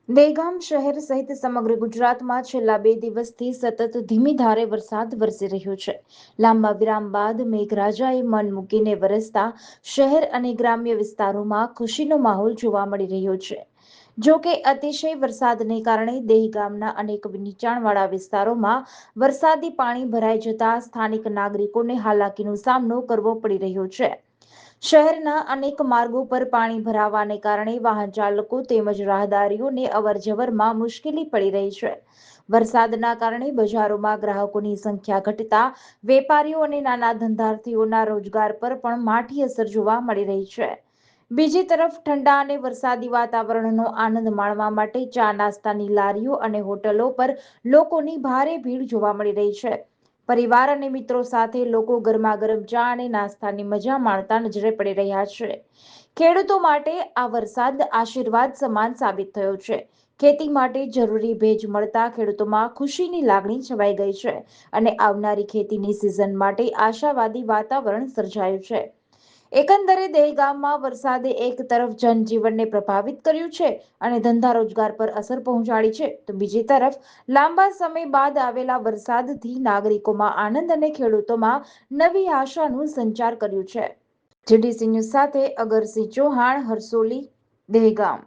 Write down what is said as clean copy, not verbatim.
દહેગામ શહેર સહિત સમગ્ર ગુજરાતમાં છેલ્લા 2 દિવસથી સતત ધીમી ધારે વરસાદ વરસી રહ્યો છે. લાંબા વિરામ બાદ મેઘરાજાએ મન મૂકીને વરસતા શહેર અને ગ્રામ્ય વિસ્તારોમાં ખુશીનો માહોલ જોવા મળી રહ્યો છે. જો કે અતિશય વરસાદને કારણે દહેગામના અનેક નીચાણવાળા વિસ્તારોમાં વરસાદી પાણી ભરાઈ જતા સ્થાનિક નાગરિકોને હાલાકીનો સામનો કરવો પડી રહ્યો છે. શહેરના અનેક માર્ગો પર પાણી ભરાવાને કારણે વાહન ચાલકો તેમજ રાહદારીઓને અવરજવરમાં મુશ્કેલી પડી રહી છે. વરસાદના કારણે બજારોમાં ગ્રાહકોની સંખ્યા ઘટતા વેપારીઓ અને નાના ધંધાર્થીઓના રોજગાર પર પણ માઠી અસર જોવા મળી રહી છે. બીજી તરફ ઠંડા અને વરસાદી વાતાવરણનો આનંદ માણવા માટે ચા નાસ્તાની લારીઓ અને હોટલો પર લોકોની ભારે ભીડ જોવા મળી રહી છે. પરિવાર અને મિત્રો સાથે લોકો ગરમા ગરમ ચા અને નાસ્તાની મજા માણતા નજરે પડી રહ્યા છે. ખેડૂતો માટે આ વરસાદ આશીર્વાદ સમાન સાબિત થયો છે. ખેતી માટે જરૂરી ભેજ મળતા ખેડૂતોમાં ખુશીની લાગણી છવાઈ ગઈ છે અને આવનારી ખેતીની સિઝન માટે આશાવાદી વાતાવરણ સર્જાયું છે. એકંદરે દહેગામમાં વરસાદે એક તરફ જનજીવનને પ્રભાવિત કર્યું છે અને ધંધા રોજગાર પર અસર પહોંચાડી છે, તો બીજી તરફ લાંબા સમય બાદ આવેલા વરસાદથી નાગરિકોમાં આનંદ અને ખેડૂતોમાં નવી આશાનું સંચાર કર્યું છે. જીડીસી ન્યૂઝ સાથે અગરસિંહ ચૌહાણ, હરસોલી, દહેગામ.